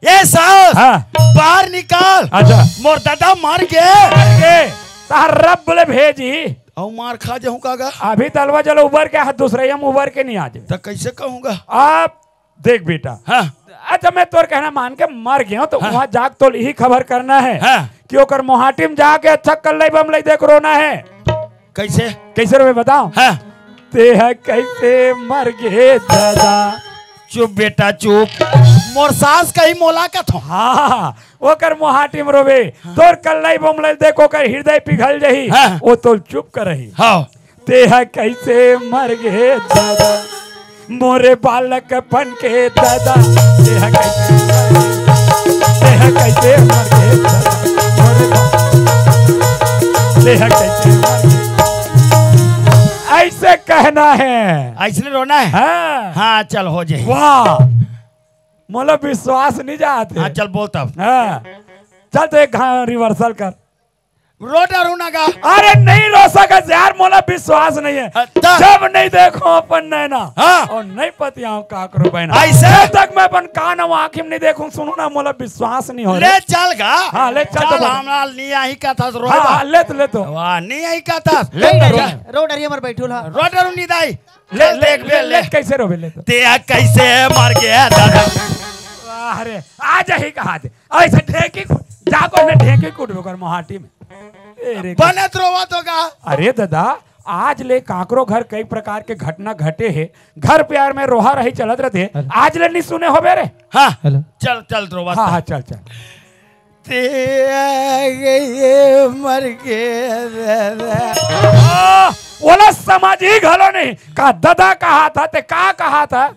ये साहब हाँ। बाहर निकाल। अच्छा मोर दादा मार गए तार रब बोले भेजी और मार खा जाऊं कागा अभी तलवा चलो उबर के हाथ दूसरे हम उबर के नहीं आ जाए तो कैसे कहूंगा। आप देख बेटा हाँ अच्छा मैं तोर कहना मान के मर गया तो हाँ। वहाँ जाग तो यही खबर करना है हाँ। कि ओकर मोहाटी में जाके अच्छा कल लई बम लई देख रोना है। कैसे कैसे रो बताओ हाँ। ते है कैसे मर गए दादा। चुप बेटा चुप मोर सास कहीं मोला का थो। हाँ ओकर मोहाटी में रोबे तोर कल लई बम लई देख ओकर हृदय पिघल जही हाँ। वो तो चुप कर रही हाँ ते है कैसे मर गए दादा मोरे बालक पन के दादा ते है कैसे मर गए दादा मोरे ते है कैसे मर गए। ऐसे कहना है ऐसे रोना है। हाँ हाँ चल हो जाए। वाह मोला विश्वास नहीं जाते हाँ चल बोल तब। हाँ चल तो एक रिवर्सल कर रो डरू ना गा। अरे नहीं रो सका यार मोला विश्वास नहीं है जब नहीं देखो अपन नैना हाँ। और नहीं पतियाओं का करो बहना ऐसे तक मैं अपन कान और आँखी में नहीं देखूं सुनू ना मोला विश्वास नहीं हो ले चल गा। हाँ, ले चल तो हमरा नहीं आई का था रो। हाँ ले तो वाह नहीं आई का था रो डरिया मर बैठो ला रो डरू नहीं दाई ले देख ले ले कैसे रोबे ले तो ते कैसे मर गया दादा। अरे आज ही कहा थे ऐसे ढेकी जाको ने ढेकी कुटबो कर मोहाटी में बनत रोवा तो का। अरे दादा आज ले काकरो घर कई प्रकार के घटना घटे है घर प्यार में रोहा रही चलत रहते आज ले नहीं सुने हो बेरे। हाँ चल चल रोवा। हाँ हाँ चल चल ते गए मर गए बोला समझी घलो नहीं का दादा कहा था ते का कहा था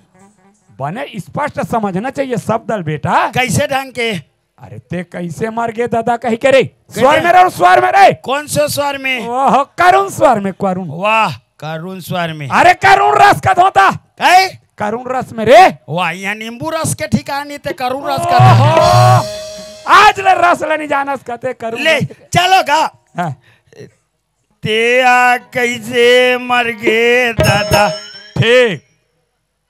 बने स्पष्ट समझना चाहिए शब्द बेटा। कैसे ढंग के। अरे ते कैसे मर गए दादा कही करे स्वर में रहो स्वर में रहे कौन से स्वर में। ओह करुण स्वर में करुण। वाह करुण स्वर में। अरे करुण रस का धोता है करुण रस में रे। वाह यहाँ नींबू रस के ठिकाने ते करुण रस का था। आज ले रस लेनी जाना कहते करुण ले चलो गा। हाँ। ते कैसे मर गए दादा। ठीक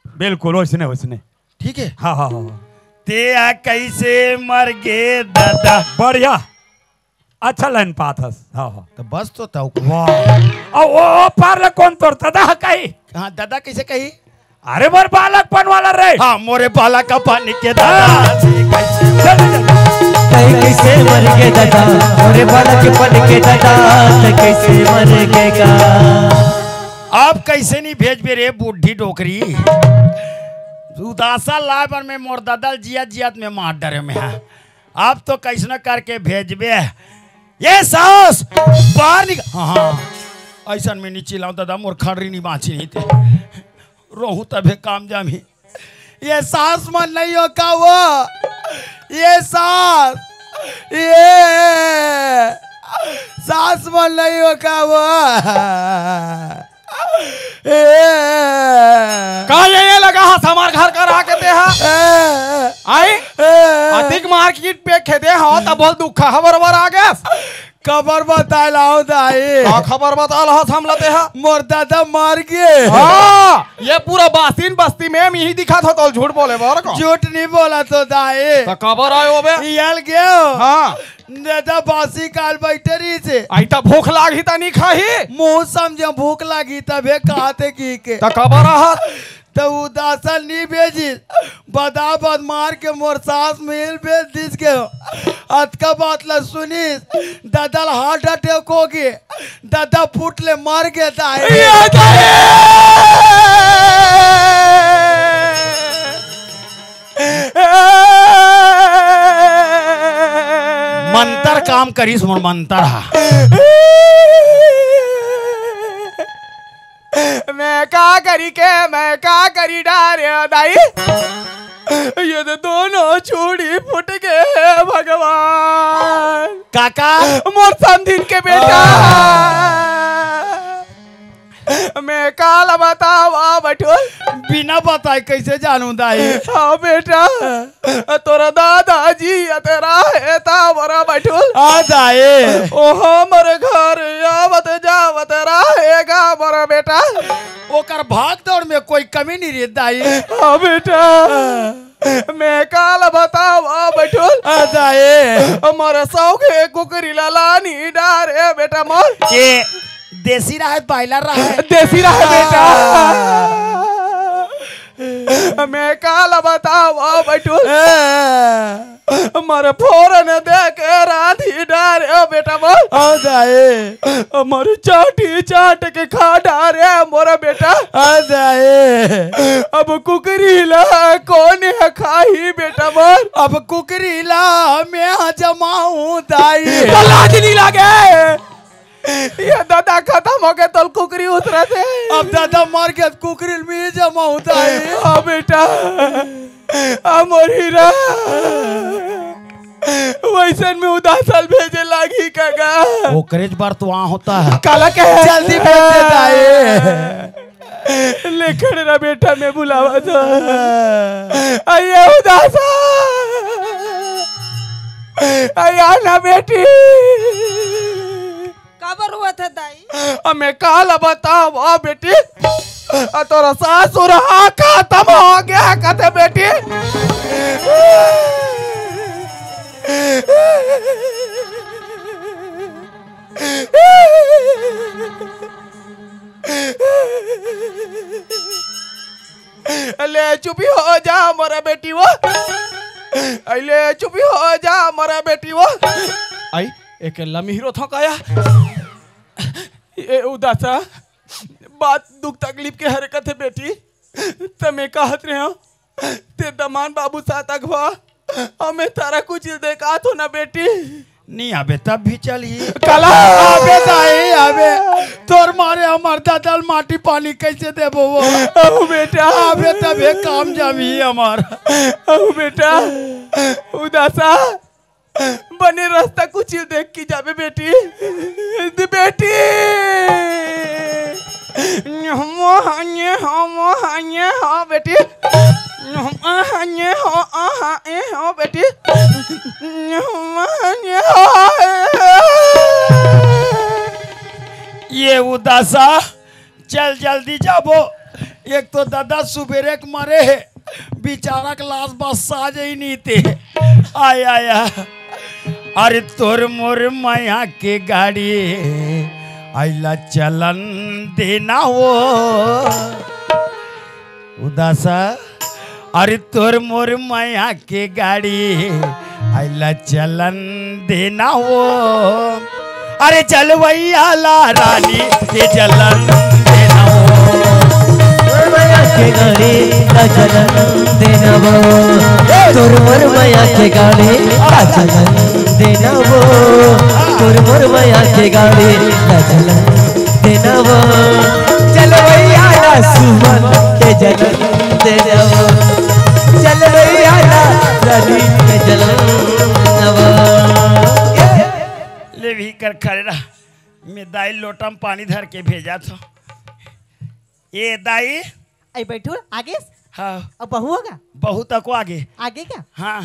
बिल्कुल वैसने वैसने ठीक है। हाँ हाँ हाँ ते कैसे मर गए दादा। बढ़िया अच्छा लाइन पात हस। हाँ हाँ तो बस तो था। वाह ओ पार कौन तोर दादा कही। हाँ दादा कैसे कही। अरे मोर बालकपन वाला रे। हाँ मोरे बाला का पानी के दादा। कैसे मर गए दादा मोरे बालकपन के दादा कैसे मर गएगा। आप कैसे नहीं भेज बे रे बूढ़ी डोकरी उदासा लाए पर मैं मोर दादा जिया जियात में मार डरे में है। आप तो कैसे न करके भेजबे ये सास बाहर निकल। हाँ ऐसा में नीचे लाऊं दादा मोर खड़री नहीं बाँची नहीं थे रोहू तबे काम जामी। ये सास मन नहीं हो का वो ये सास ये सास मन नहीं हो का वो का ये लगा हाथ हमार घर कर आके दे आई अधिक मार्केट पे खेदे हो तब बहुत दुख खबर आ गया। खबर बता लाओ दाई। का खबर बता ला हम लते हैं मोर दादा मार गए। हाँ ये पूरा बासीन बस्ती में यही दिखा था तो झूठ बोले बार को झूठ नहीं बोला तो दाई। तो खबर आयो बे यल गयो। हाँ दादा बासी काल बैठे रही से आई तो भूख लागी ता नहीं खाही मुंह समझे भूख लगी तबे कहते की के तो खबर आ तो उदासा नहीं भेजी बदा बद मार के मोर सास मिल भेज दिस के अत का बात ला सुनी दादा हार्ट अटैक हो गए दादा फुट ले मार गए दाई। मंतर काम करीस मोर मंतर मैं का करी डारे दाई ये तो दोनों चूड़ी फुट गए भगवान। काका मोर समधिन के बेटा मैं काल बतावा बटोल बिना बताए कैसे जानू दाई। हाँ बेटा तोरा दादाजी तेरा है बड़ा बटोल आ दाई ओ हमर घर आवत जावत रहेगा बड़ा बेटा। ओकर भाग दौड़ में कोई कमी नहीं रही दाई। हाँ बेटा मैं काल बतावा दाए हमारे सौगे कुकरी लालानी डारे बेटा मोर ये देसी रहा है बायलर रहा है देसी रहा बेटा मैं काला बताओ बैठू हमारे फोरन दे के राधी डारे बेटा मोर दाए हमारी चाटी चाट के खा डारे मोरा बेटा दाए अब कुकरी ला कौन है खाही बेटा मोर अब कुकरी ला मैं जमाऊं दाई लाज नहीं लागे ये दादा खत्म हो गए तो कुकरी उतरा थे अब दादा मार के कुकरी में जमा होता है हाँ बेटा मोरी रा वैसन में उदासल भेजे लागी कागा वो करेज बार तो वहाँ होता है काला कहे जल्दी भेज देता है लेखन रा बेटा में बुलावा तो आइए उदासा आया ना बेटी काबर हुआ था दाई मैं काला बताओ बेटी तोरा सासुर खत्म हो गया कहते बेटी ले चुपी हो जा मोरा बेटी वो ले चुपी हो जा मोरा बेटी वो आई एक लम्ही हीरो थकाया ये उदासा बात दुख तकलीफ के हरकत है बेटी तमे कहत रहे हो ते दमान बाबू साथ अगवा हमें तारा कुछ देखा तो ना बेटी नहीं आबे तब भी चलिए काला आबे दाई आबे तोर मारे हमार दादल माटी पानी कैसे देबो वो ओ बेटा आबे तब एक काम जावी हमार ओ बेटा उदासा बने रास्ता कुछ देख की जावे बेटी बेटी हाँ बेटी हाँ बेटी ये उदासा चल जल्दी जाबो एक तो दादा सुबेरे के मरे है बेचारा के लाश बस साज ही नहीं थे आया अरे तोर मोर माया के गाड़ी आइला चलन देना वो उदासा अरे तोर मोर माया के गाड़ी आइला चलन देना वो अरे चलवैया ला रानी ये चलन देना वो के गाड़ी का चलन देना वो तुर मोर माया के गाड़ी का चलन देना वो तुर मोर माया के गाड़ी का चलन देना वो चल भैया ना सुमन के चलन देना वो चल भैया ना रानी के चलन वो ले भी कर खड़े रहा मैं दाई लोटा में पानी धर के भेजा था ये दाई आई बैठो आगे हाँ अब बहू होगा बहू तक को आगे आगे क्या हाँ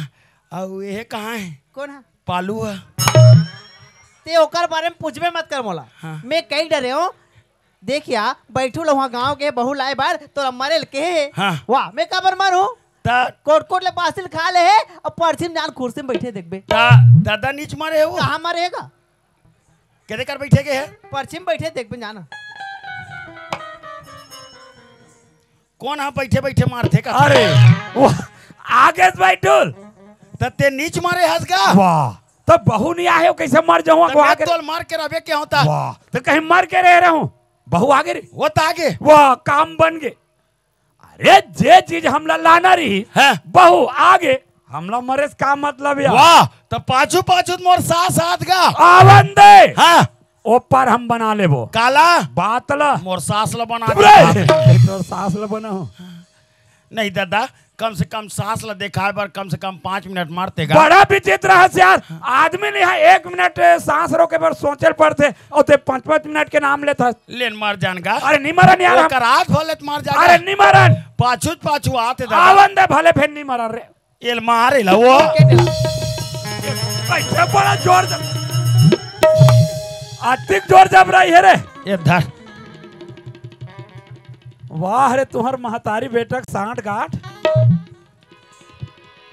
और ये कहाँ है कौन है पालू है ते ओकर बारे में पूछबे मत कर मोला हाँ। मैं कई डरे हो देखिया बैठू लो वहाँ गाँव के बहू लाए बार तो मरे के हाँ। वाह मैं काबर मारू ता कोट कोट ले बासिल खा ले है अब परसिम जान कुर्सी में बैठे देखबे ता दादा नीच मारे है वो कहाँ मारेगा कहते कर बैठे के है परसिम बैठे देखबे जाना कौन हाँ बैठे बैठे मारते का अरे वो आगे से बैठल तते नीच मारे हंस का वाह तो बहू नहीं आए हो कैसे मर जाऊँ तब मैं तोल मार के रवे क्या होता वाह तो कहीं मर के रह रहा हूँ बहू आगे रे वो तो आगे वाह काम बन गए अरे जे चीज हमला लाना रही है बहू आगे हमला मरे से का मतलब यार वाह तो पाछू पाछू मोर साथ साथ का आवन दे हाँ ऊपर हम बना ले वो काला बातला मोर सास ल बना दे तो सास ल बना हो नहीं दादा कम से कम सास ल देखा बार कम से कम 5 मिनट मारते गा बड़ा विचित्र है यार आदमी ने यहाँ 1 मिनट सांस रोके पर सोचल पड़ते और ते 5-5 मिनट के नाम लेता लेन मार जान का अरे नहीं मरन यार ओकर हाथ भले मार जा अरे नहीं मरन पाछू पाछू आते दादा आवन दे भले फिर नहीं मरन रे एल मारे ला वो कैसे बड़ा जोर जब अधिक जोर जब रही है रे ये धर वाह रे तुम्हार महतारी बेटक 60 गांठ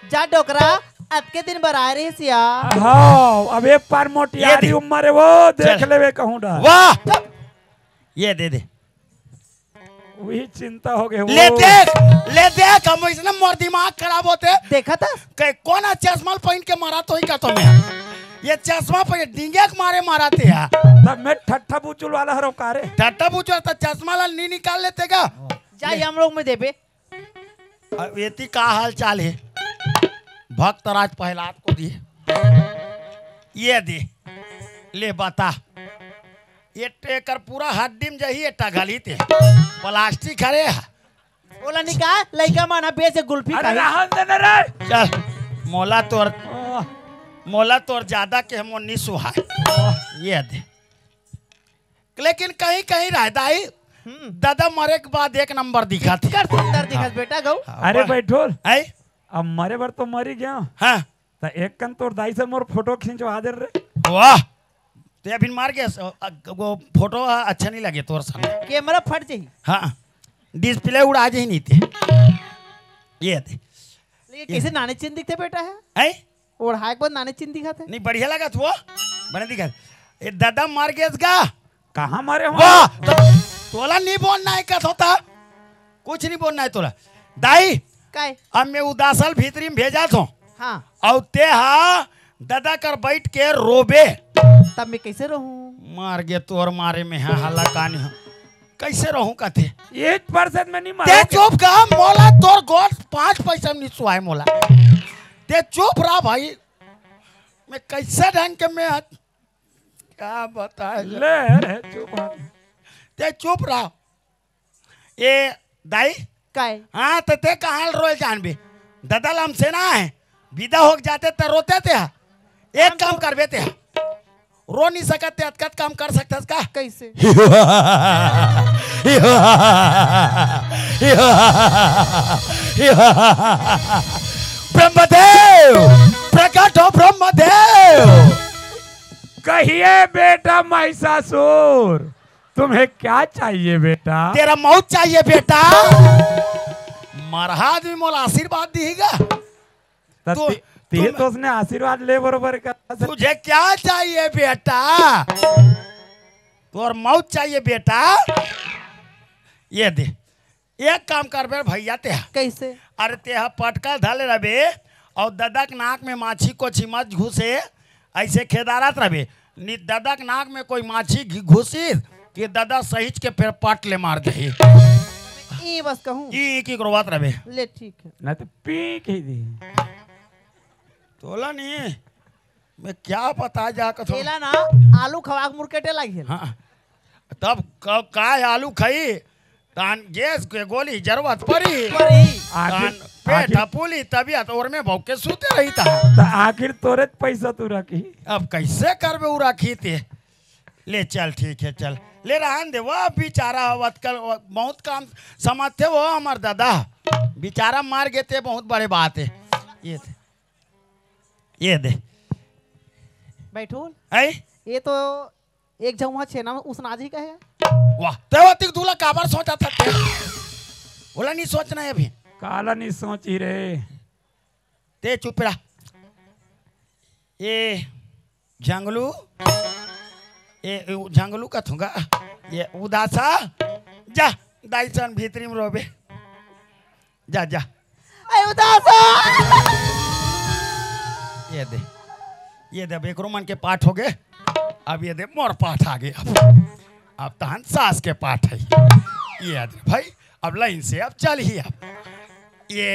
जा डोकरा अब के दिन बर आए रहे सिया। हाँ अब एक पार मोटियारी ये दे। उम्र है वो देख चल। लेवे कहूँ डा वाह ये दे दे वही चिंता हो गए ले देख हम इसने मोर दिमाग खराब होते देखा था कौन चश्मा पहन के मारा तो ही का तुम्हें ये चश्मा पहन डींगे के मारे माराते हैं तब मैं ठट्ठा बुचुल वाला हरो कारे टाटा पूछो तो चश्मा ला नहीं निकाल लेते का जाइए हम लोग में देबे। अब येती का हाल चाल है भक्त राज पहलाद को दिए ये दे ले बता ये टेकर पूरा हड्डी में जही एटा गली थे प्लास्टिक हरे बोला निकाल लइका माना बेच गुल्फी अरे खाई। रहन देना रे चल मोला तोर ज्यादा के हम नहीं सुहाय ये दे लेकिन कहीं कहीं रहदाई दादा मरे के बाद एक नंबर दिखा थी कर सुंदर दिखत बेटा गौ। अरे बैठोल है अब मरे बार तो मरी गया हाँ तो एक कन तोर दाई से मोर फोटो खींचवा दे रे वाह ते अभी मार के वो फोटो अच्छा नहीं लगे तोर सामने कैमरा फट जाही। हाँ डिस्प्ले उड़ा जाही नहीं थे ये दे लेकिन कैसे नाने चिन्ह दिखते बेटा है है ओढ़ाए के बाद नाने चिन्ह दिखा थे। नहीं बढ़िया लगा वो बने दिखा ये दादा मार गया गा कहाँ मरे हो वाह तोला नहीं बोलना है कथ होता कुछ नहीं बोलना है तोला दाई काय अब मैं उदासल भीतरी में भेजा थो हाँ और ते हा दादा कर बैठ के रोबे तब मैं कैसे रहूं। मार गए तोर मारे में है हल्ला कहानी है कैसे रहूं कथे 1% में नहीं ते मारा चुप का मोला तोर गोट 5 पैसा नहीं सुहाय मोला ते चुप रहा भाई मैं कैसे ढंग के मैं क्या बताए ले रे चुप हो। ते चुप रहा ये दाई काय हाँ तो ते कहाँ रोए जानबे दादा लम से ना है विदा हो जाते तो रोते थे एक काम करबे ते रो नहीं सकते अतकत काम कर सकते का कैसे ब्रह्मदेव प्रकट हो ब्रह्मदेव कहिए बेटा महिषासुर तुम्हें क्या चाहिए बेटा तेरा मौत चाहिए बेटा महाराज भी मोला आशीर्वाद दीगा तो ते तो उसने आशीर्वाद ले बरोबर का तुझे क्या चाहिए बेटा तोर मौत चाहिए बेटा ये दे एक काम कर बे भैया ते कैसे अरे ते पटका धले रबे और दादा के नाक में माछी को छिमच घुसे ऐसे खेदारत रबे नी दादा के नाक में कोई माछी घुसी कि दादा सहीच के पेड़ पाट ले मार दे ये बस कहूँ की करवात रबे ले ठीक है। ना तो पी के दी तोला नहीं मैं क्या पता जा कथो केला ना आलू खवा के मुरकेटे लगी हाँ तब का आलू खाई तान गैस के गोली जरूरत पड़ी तान पेट फूली तबियत और में भौक के सूते रही था तो आखिर तोरे पैसा तू रखी अब कैसे करबे उ राखी थे ले चल ठीक है चल ले रहन दे वो बेचारा कल बहुत काम समझते वो हमार दादा बेचारा मार गए थे बहुत बड़े बात है ये दे बैठो है ये तो एक जमुआ छेना में उसनाज ही का है। वाह तेवतिक दूल्हा काबर सोचा था ते? बोला नहीं सोचना है अभी काला नहीं सोची रे ते चुप रहा ये जंगलू ये जंगलू का थूंगा ये उदासा जा दाईसन भीतरी में रोबे जा जा अरे उदासा ये दे बेकरुमन के पाठ हो गए अब ये दे मोर पाठ आ गए अब तहन सास के पाठ है ये दे भाई अब लाइन से अब चल ही अब ये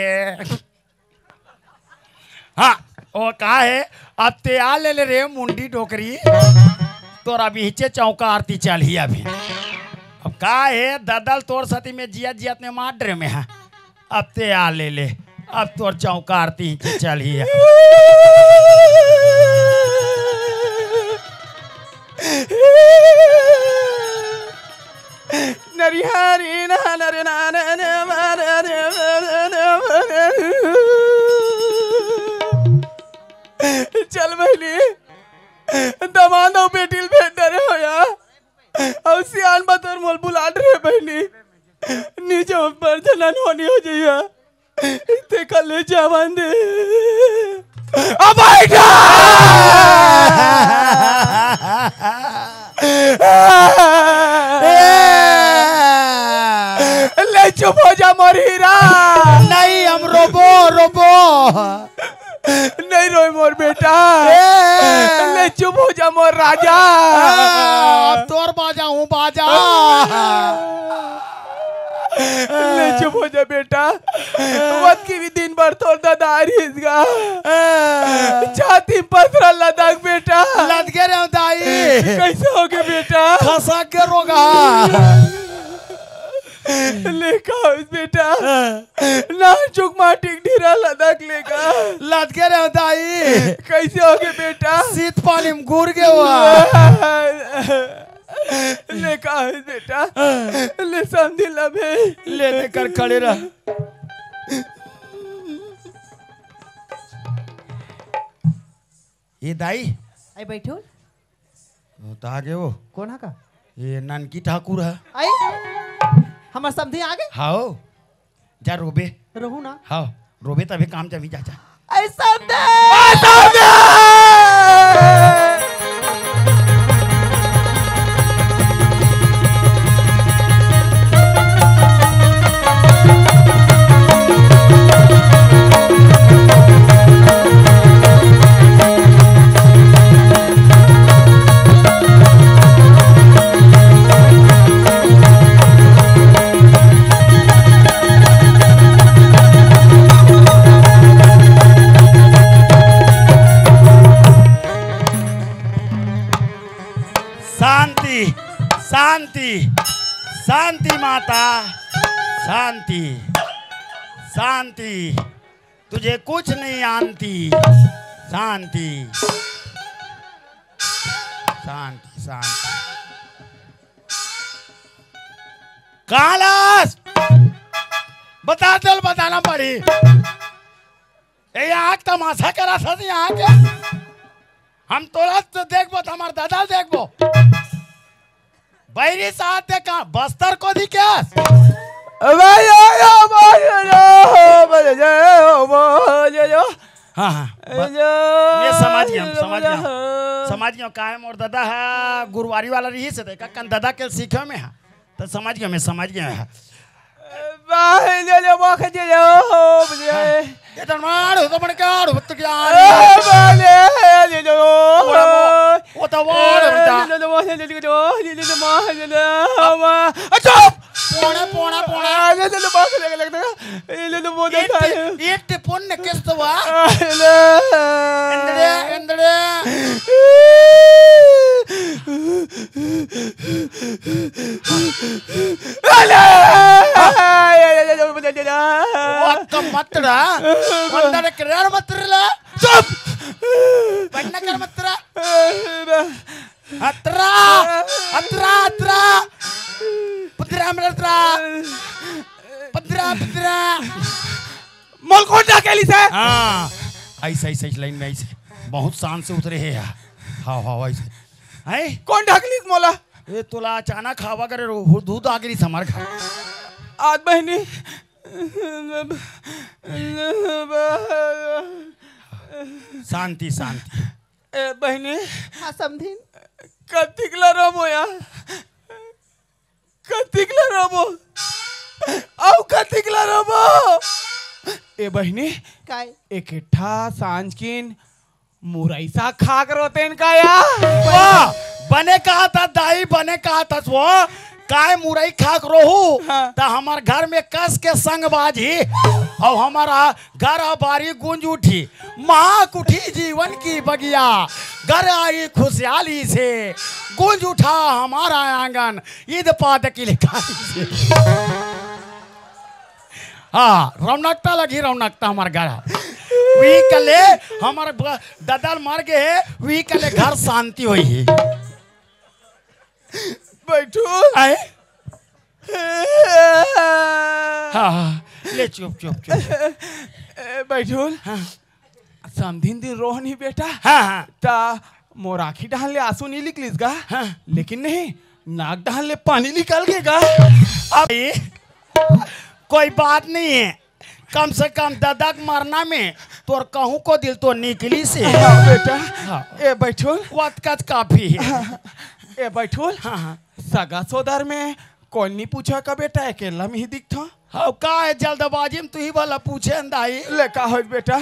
हाँ वो कहा है अब ते आ ले रे मुंडी डोकरी तोर अभी हिचे चौका आरती चल ही अभी अब कहा है ददल तोर सती में जिया जियत में मार डरे में है अब ते आ ले अब तोर चौका आरती हिचे चल ही है नरिहारी ना नरे ना चल बहनी दमाद और बेटिल भेट डरे हो या और सियान बतौर मोल बुला रहे बहनी नीचे पर जनन होनी हो जाइए ते कल जवान दे अब बैठा ले चुप हो जा मोर हीरा। नहीं हम रोबो रोबो नहीं रोए मोर बेटा। ले चुप हो जा मोर राजा। अब तोर बाजा हूँ बाजा। ले चुप हो जा बेटा। मत की भी दिन भर तोर दादा रिसगा छाती पथरा लदक बेटा। लद के रे दाई कैसे हो गए बेटा? खसा के रोगा। लेका बेटा ना चुक माटी ढीरा लदक लेगा। लद के रे दाई कैसे हो गए बेटा? शीत पानी में घूर के हुआ। लेका बेटा ले समझी लबे ले लेकर खड़े रह। ये दाई आई बैठो। तो आगे वो कौन है का? ये नानकी ठाकुर है। आई हमार समधी आगे हाओ जा रोबे। रहू ना। हाँ रोबे तभी काम चली जा। आई समधी। शांति शांति माता शांति शांति तुझे कुछ नहीं आनती। शांति शांति शांति। कालस बता चल बताना पड़ी। ये आँख तमाशा करा था यहाँ के। हम तोरा तो देखबो तो हमार दादा देखबो। बैरी साथ देखा बस्तर को दी क्या? हाँ हाँ मैं समझ गया का है मोर दादा है गुरुवारी वाला रही से देखा कन दादा के सीखे में है तो समझ गया मैं समझ गया है। ये तो मार तो बन क्या तो क्या वो तो पोड़ा पोड़ा पोड़ा ये टिपुन किस तो वा इंद्रे इंद्रे मतरा अंदर कर मतरला चुप पन्ना कर मतरा अत्रा अत्रा अत्रा पुत्रा मरत्रा पुत्रा पुत्रा मलकोटा केली से। हाँ ऐसे ऐसे लाइन में ऐसे बहुत शान से उतरे है यार। हाँ हाँ ऐसे है कौन ढकली मोला? ये तुला अचानक हवा करे दूध आगे समार खा आज बहनी शांति शांति। बहनी हाँ समधी। कतिकला रबो यार कतिकला रबो आओ कतिकला रबो। ए बहनी काय इकट्ठा सांझकिन मुरैसा खा कर होते इनका यार। वाह बने कहा था दाई बने कहा था वो काय मुरई खाक रोहू हाँ। तो हमार घर में कस के संग बाजी और हमारा घर बारी गूंज उठी महक उठी जीवन की बगिया घर आई खुशहाली से गूंज उठा हमारा आंगन ईद पात की लिखाई से। हाँ रौनकता लगी रौनकता हमारे घर वी कले हमारे दादा मर गए वी कले घर शांति हुई है। बैठो आए हाँ ले चुप चुप चुप बैठो हाँ समधिन दिन रोहनी बेटा हाँ हाँ ता मोराखी डाल ले आंसू नहीं निकलिस गा हाँ। लेकिन नहीं नाक डाल ले पानी निकल गएगा। अब कोई बात नहीं है कम से कम दादा के मरना में तोर कहूँ को दिल तो निकली से हाँ बेटा ए बैठुल वक्त काफी है। ए बैठुल हाँ सगा सोदर में कौन नहीं पूछा का बेटा अकेला में ही दिखता हाँ का है जल्दबाजी में तू ही वाला पूछे अंदाई। ले का हो बेटा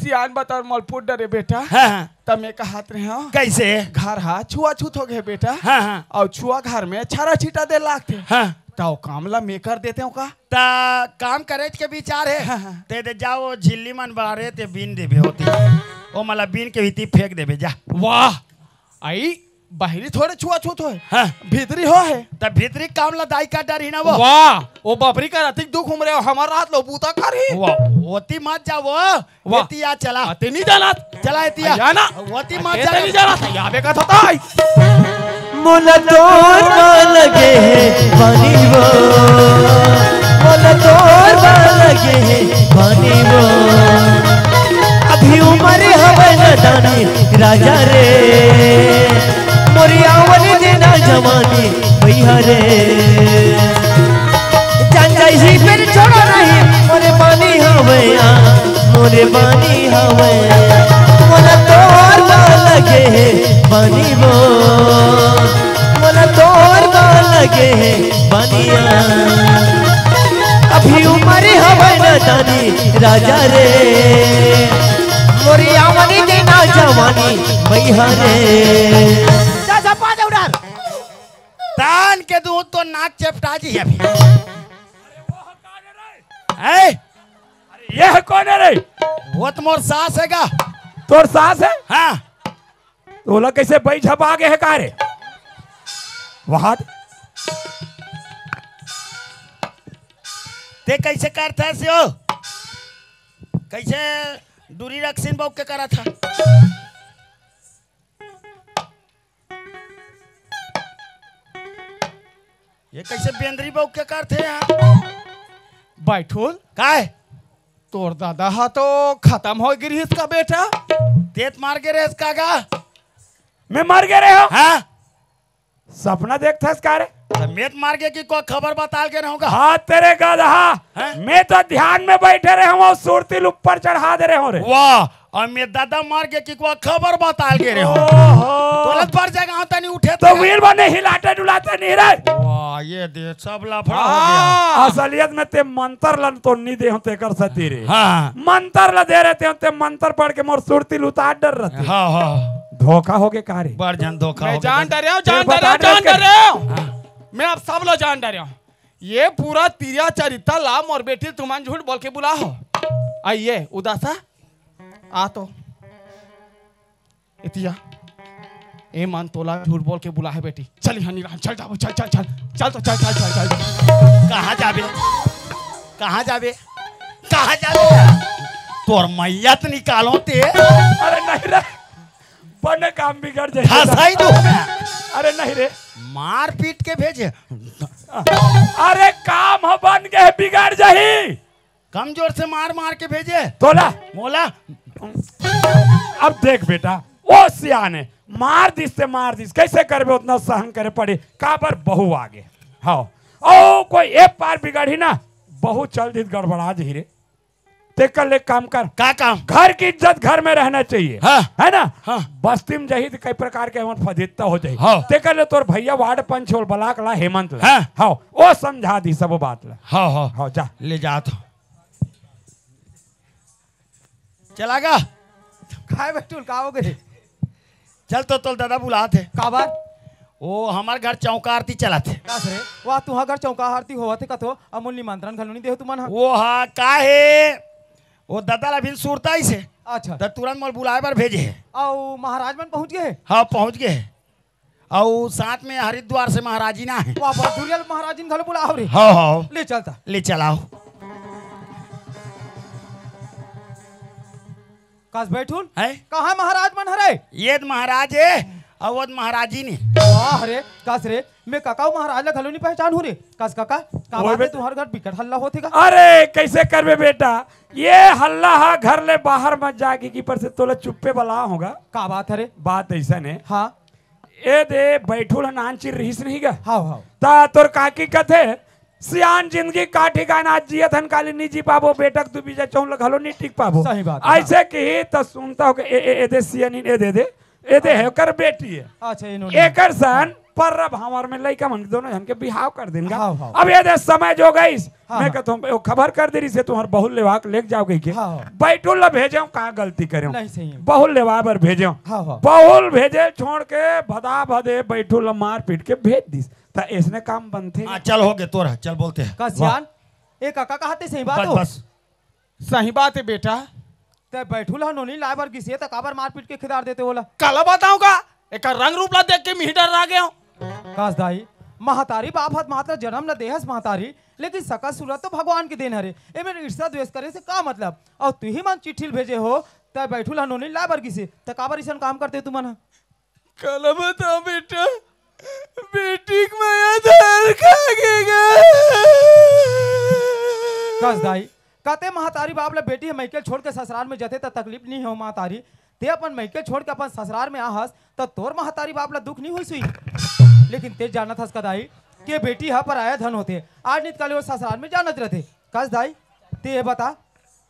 सियान बता मलपुर डरे बेटा हाँ तब मैं कहत रहे हो कैसे घर हा छुआ छूत हो गए बेटा हाँ हाँ और छुआ घर में छारा छीटा दे लागते हाँ तो कामला में कर देते हो का ता काम करे के विचार है हाँ। ते दे जाओ झिल्ली मन बारे ते बीन देबे होती ओ मला बीन के भीती फेंक देबे जा। वाह आई बाहरी थोड़े छुआ छूत हो हाँ भीतरी हो है तब भीतरी काम ला दाई का डर ही ना वो वाह वो बबरी का रातिक दुख उमरे हमारा रात लो बूता करी होती मत जा वो वाह। एतिया चला आते नहीं जाना चला एतिया जाना होती मत आते जा नहीं जाना यहाँ पे का था मोला तोर लगे पानी वो मोला तोर लगे पानी वो अभी उम्र हवे न दानी राजा रे मोरिया वाली देना जवानी भैया रे जान जाई ही फिर छोड़ो नहीं मोरे पानी हवे मोरे पानी हवे मोला तोर लगे पानी वो मोला तोर लगे बनिया अभी उम्र हवे न दानी राजा रे मोरी आवनी देना जवानी भैया रे जा जा पा दे उधर। तान के दूध तो नाक चपटा जी अभी ए यह कौन है रे? वो तो मोर सास हैगा। तोर सास है? हाँ तोला कैसे बई झपा के है का रे? वहां ते कैसे करता है से हो कैसे दूरी रखसिन बाबू के करा था ये कैसे बेंद्री बाबू के करते हैं बैठुल का है तोर दादा हा तो खत्म हो गिरी इसका बेटा तेत मार के रेस कागा मैं मर गए रे हो? हाँ सपना देखता का रे? मेत मार के की कोई खबर बता के रहूंगा। हाँ तेरे गधा हैं? मैं तो ध्यान में बैठे रहे हूँ सुरतिल ऊपर चढ़ा दे रहे हो रे। वाह और मेरे दादा मार के की कोई खबर बता के रहो ओहो। तुरंत पर जगह होता नहीं उठे तो वीर बने हिलाते डुलाते नहीं रे। वाह ये दे सब लफड़ा हो गया। असलियत में ते मंत्र लन तो नहीं दे होते कर सती रे। हाँ मंत्र ल दे रहे ते मंत्र पढ़ के मोर सुरतिल उतार डर रहते। हाँ हाँ धोखा हो के का रे? बड़ जन धोखा मैं हो जान गया। डर जान बता डर दे जान के- डर मैं अब सब लोग जान डर ये पूरा तिरिया चरिता लाम और बेटी तुमान झूठ बोल के बुला हो आइए उदासा आ तो इतिया ए मान तोला झूठ बोल के बुला है बेटी चल हनी राम चल जाओ चल चल चल चल तो चल चल चल चल कहाँ जाबे कहाँ जाबे कहाँ जाबे तोर मैयत निकालो ते अरे नहीं रे बने काम बिगड़ जाए। धसाई दो अरे नहीं रे मार पीट के भेजे अरे काम हो बन गए बिगड़ जाही कमजोर से मार मार के भेजे तोला। मोला अब देख बेटा ओ सियाने मार दिस से मार दिस कैसे करबे उतना सहन करे पड़े काबर बहु आगे हाँ ओ कोई एक पार बिगड़ी ना बहु चल दी गड़बड़ा जी रे ते कर ले काम कर का काम घर की इज्जत घर में रहना चाहिए हाँ। है ना हाँ। बस्ती में जही तो कई प्रकार के हमर फदित्ता हो जाए हाँ। ते कर ले तोर भैया वार्ड पंच और बलाक ला हेमंत ला हाँ। हाँ ओ समझा दी सब बात ला हाँ हाँ हाँ जा ले जा तो चलागा खाए बैठुल का हो गए चल तो दादा बुलाते का बात ओ हमार घर चौका आरती चलाते का रे वाह तुहा घर चौका आरती होवत कथो अमूल निमंत्रण घलुनी देहो तुमन वो हाँ का है वो दादा ला भी सुरता ही से अच्छा तो तुरंत मोल बुलाए बार भेजे है औ महाराज मन पहुंच गए हाँ पहुंच गए और साथ में हरिद्वार से महाराजी ना है वाह वाह दुरियल महाराज जी घल बुलाओ रे हाँ हाँ ले चलता ले चलाओ कास बैठुल है कहाँ महाराज मन हरे ये तो महाराज है और वो तो महाराजी ने वाह रे कास रे मैं काकाऊ महाराज ला घलो नहीं पहचान हो रे कास काका का ओए बात है बे- तुम्हार घर बिकट हल्ला होते का अरे कैसे करबे बेटा ये हल्ला हा घर ले बाहर मत जाके की पर से तोला चुप्पे बला होगा का बात है रे बात ऐसा ने हाँ ए दे बैठुल नान चिर रहीस नहीं गा हाँ हाँ ता तोर काकी कथे सियान जिंदगी का ठिकाना जियत हन काली नहीं जी पाबो बेटक तू बीजा चौन लग हलो नहीं टिक पाबो सही बात है। ऐसे की तो सुनता हो कि ए दे सियानी ए दे है कर बेटी है अच्छा इन्होंने एकर सन पर हमार में लइका मन दोनों जन के बिहाव कर देंगे हाँ, हाँ। अब ये दे समय जो गई हाँ, मैं कहता हूँ खबर कर दे रही से तुम्हार बहुल लेवाक लेके जाओ गई के हाँ। बैठो ला भेजो कहाँ गलती करे नहीं सही है। बहुल लेवा पर भेजो हाँ, हाँ। बहुल भेजे छोड़ के भदा भदे बैठो ला मार पीट के भेज दिस तो इसने काम बनते हाँ चल हो गए तोरा चल बोलते हैं का सियान ए काका कहते सही बात बस हो बस सही बात है बेटा। ते बैठूल ह नोनी लाइबर किसी त काबर मार पीट के खिदार देते होला कल बताऊंगा एक रंग रूप ला देख के मी डर आ गया हूँ। काश दाई महतारी बाप हाथ मात्र जन्म न देहस महतारी लेकिन सकल सूरत तो भगवान की देन हरे ए में ईर्ष्या द्वेष करे से का मतलब और तू ही मन चिट्ठी भेजे हो त बैठूल ह नोनी लाइबर किसी त काबर इसन काम करते तू मन कल बताओ बेटा बेटी को मैं आधार खा गया। काश दाई कहते महतारी बाप ले बेटी मैकेल छोड़ के ससुराल में जते त तकलीफ नहीं हो महतारी ते अपन मैकेल छोड़ के अपन ससुराल में आहस त तोर महतारी बाप ला दुख नहीं हुई सुई लेकिन ते जानत हस कदाई के बेटी हा पर आया धन होते आज नित काले वो ससुराल में जानत रहते काश दाई ते ये बता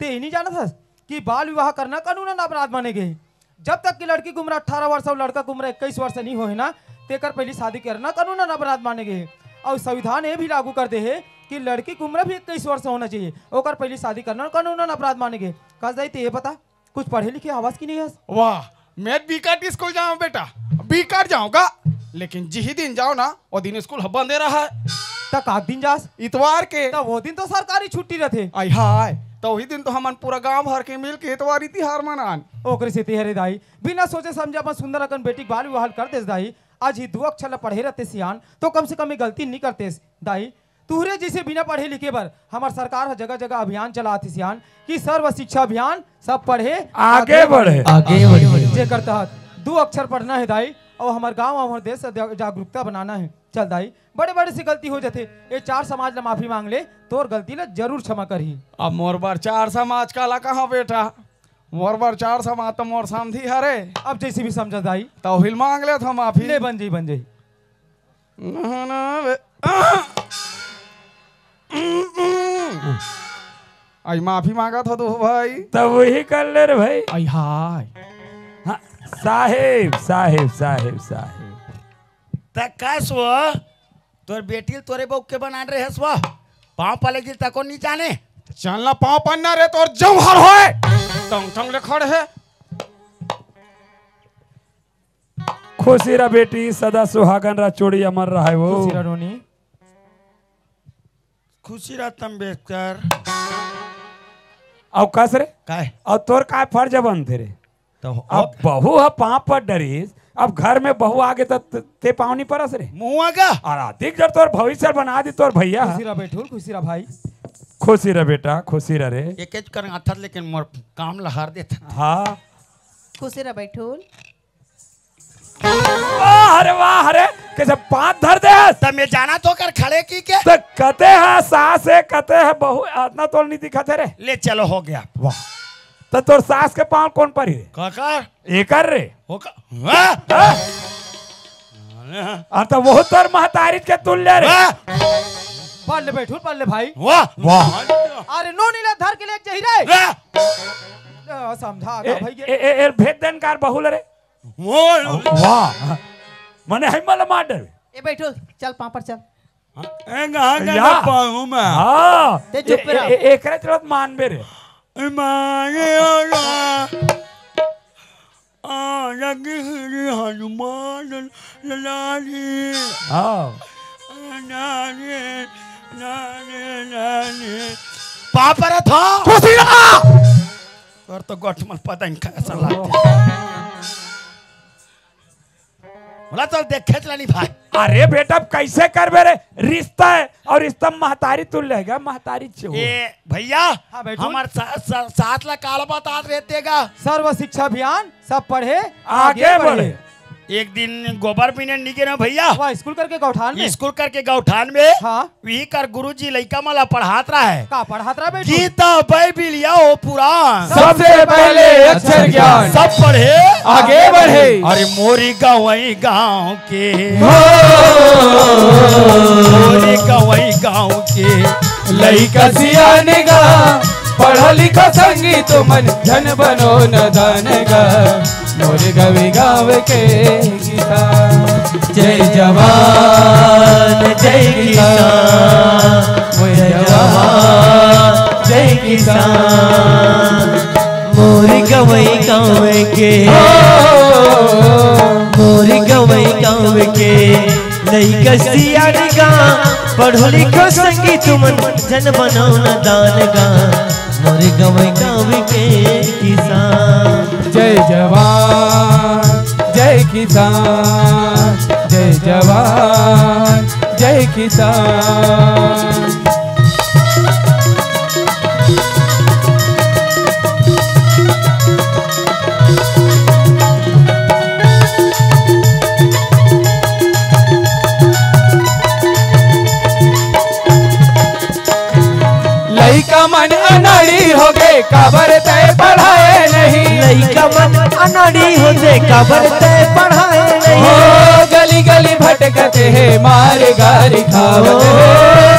ते ही नहीं जानत हस कि बाल विवाह करना कानूनन अपराध माने गए जब तक की लड़की की उम्र 18 वर्ष और लड़का की उम्र 21 वर्ष नहीं हो है ना तेकर पहली शादी करना कानूनन अपराध माने गए और संविधान ये भी लागू कर दे है कि लड़की की उम्र भी 21 वर्ष होना चाहिए ओकर पहली शादी करना कानूनन अपराध माने गए काश दाई ते ये बता कुछ पढ़े लिखे आवाज की नहीं है वाह मैं बीकाट स्कूल जाऊँ बेटा बीकाट जाऊंगा लेकिन जिही दिन जाओ ना वो दिन स्कूल बंदे रहा है तक आग दिन जास इतवार के तो वो दिन तो सरकारी छुट्टी रहते आई हाय तो वही दिन तो हमन पूरा गांव भर के मिल के इतवारी तिहार मनान। ओकरे से तेहरे दाई बिना सोचे समझे अपन सुंदर अकन बेटी बाल विवाह कर देस दाई आज ही 2 अक्षर पढ़े रहते सियान तो कम से कम ये गलती नहीं करते दाई तुहरे जैसे बिना पढ़े लिखे पर हमार सरकार जगह जगह अभियान चलाती सियान कि सर्व शिक्षा अभियान सब पढ़े आगे बढ़े आगे बढ़े जेकर तहत 2 अक्षर पढ़ना है दाई और हमारे गांव और हमारे देश से जागरूकता बनाना है चल दाई बड़े बड़े से गलती हो जाते ये 4 समाज ला माफी मांग ले तो और गलती ला जरूर क्षमा करी अब मोर बार 4 समाज काला कहाँ बेटा मोर बार 4 समाज तो मोर समझी हरे अब जैसे भी समझा दाई तो हिल मांग ले था माफी ले बन जाई आई माफी मांगा था तो भाई तब वही कर ले रे भाई आई हाय हाँ, साहेब साहेब साहेब साहेब तक का सो तोर बेटी तोरे बहू के बना रहे हस वो पाँव पाले गिर तको नहीं जाने चलना पाँव पन्ना रे तो जमहर होए टंग टंग ले खड़े है खुशी रहा बेटी सदा सुहागन रहा चोड़ी अमर रहा है वो खुशी रोनी खुशी रहता अम्बेडकर अब कस रे काय और तोर का फर्ज बनते रे तो अब बहू है पाँव पर डरीस अब घर में बहू आगे तो ते पाँव नहीं परस रे मुँह आगा और अधिक जब तोर भविष्य बना दी तोर भैया खुशी रहा बैठूल खुशी रहा भाई खुशी रह बेटा खुशी रह रे एक एक कर आता लेकिन मोर काम लहार देता हाँ खुशी रहा बैठूल अरे वाह अरे कैसे पाँच धर दे तब मैं जाना तो कर खड़े की के तो कते है सास है कते है बहू इतना तोल नहीं दिखाते रे ले चलो हो गया वाह तो तोर सास के पाँव कौन परी रे काकर एकर रे हो का हाँ? और तो वो तोर महतारी के तुल्य रे हाँ? पढ़ ले बैठूल पढ़ ले भाई वाह वाह अरे नो नीला धर के ले जही रे वाह समझा ए, भाई ए, ए, ए, भेद देनकार बहुल रे वाह मने हिम्मल मार डर ए बैठूल चल पाँव पर चल या। पाऊँ मैं हाँ ते चुप रह। एक रे चलत मान बे रे मांगे हनुमान लाली हाँ पापा था खुशी रहा और तो गोठमल पता नहीं कैसा लगता बोला तो देखे चलानी भाई अरे बेटा कैसे कर बे रे रिश्ता है और रिश्ता महतारी तुल लेगा महतारी चो ये भैया हाँ, बैठो। हमारे साथ ला काल बता रहते गा सर्व शिक्षा अभियान सब पढ़े आगे बढ़े एक दिन गोबर पीने निके ना भैया वहाँ स्कूल करके गौठान में स्कूल करके गौठान में हाँ वही कर गुरुजी लइका मला पढ़ात रहा है का पढ़ात रहा बेटी गीता बाइबिल या ओ पुराण सबसे पहले अक्षर ज्ञान, सब पढ़े आगे बढ़े। अरे मोरी गवई गाँव के मोरी गवई गाँव के लइका सियाने गा, पढ़ा लिखा संगी तो मन धन बनो न दान गा, मोर गवी गाँव के गीता। जय जवान जय किसान, जय जवान जय किसान, मोर गवई गाँव के, मोर गवई गाँव के लइका सियान गा, पढ़ो लिखो संगी तुमन जन बनो न दान गा, मोर गवई गाँव के किसान। जय जवान जय किसान, जय जवान जय किसान। लइका मन अनाड़ी हो गए काबर तय पढ़ाए नहीं, लइका मन अनाड़ी होते काबर तय पढ़ाए नहीं, ओ गली गली भटकते हैं मारे गारी खावत है,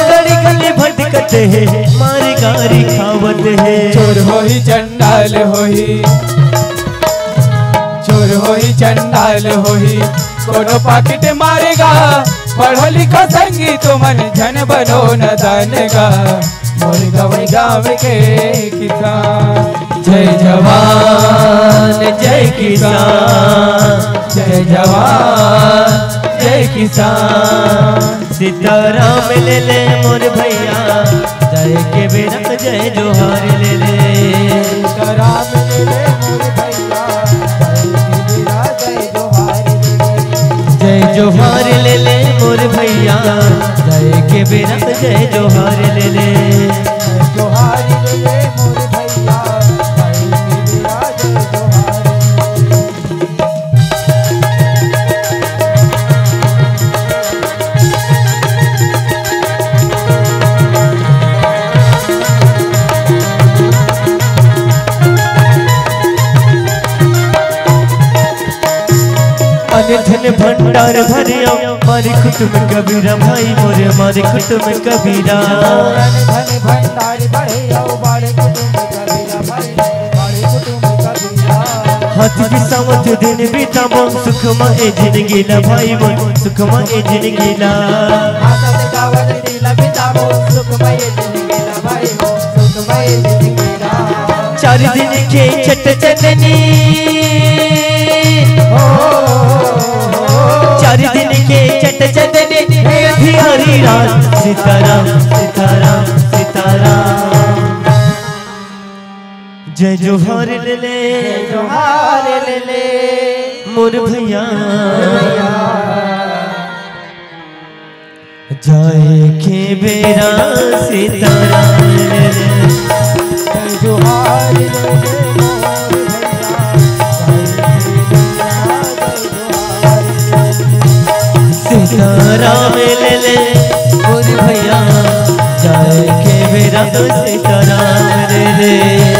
गली गली भटकते हैं मारे गारी खावत है, चोर होही चंडाल होही, चोर होही चंडाल होही, कोनो पाकिट मारेगा, पढ़ो लिखो संगी तो मन धन बनो न दानेगा, मोर गवई गाँव के किसान। जय जवान जय किसान, जय जवान जय किसान, सीताराम ले ले मोर भैया, जय के बेरत जय जोहार ले ले, सीताराम ले ले मोर भैया, जय के बेरा जय जोहार ले ले, जय जोहार ले ले मोर भैया, जय के बेरत जय जोहार ले ले, जोहार ले ले मोर भैया, जय के बेरा जय जोहार ले ले। धन भंडार भरिया मारी कुटुम कबीरा, भाई मोरे मारी कुटुम कबीरा, धन भंडार बढ़े बड़े कुटुंब कबीरा, बड़े कुटुंब कबीरा, हाथ की सावत दिन बीताबो, सुखमा ए जिंदगी ला भाई मोर, सुखमा ए जिंदगी ला, हाथ गावल दिल बिताबो, सुखमय जिंदगी ला भाई हो, सुखमय जिंदगी ला। चार दिन के छठ चंदनी, चार दिन के छठ चंदनी, हरी रात सीताराम सीताराम सीताराम, जय जोहार ले ले जोहार ले ले मोर भैया, जय के बेरा सीताराम ले ले, जय जोहार ले ले मोर भैया, सीताराम ले ले मोर भैया, जय के बेरा सीताराम ले ले।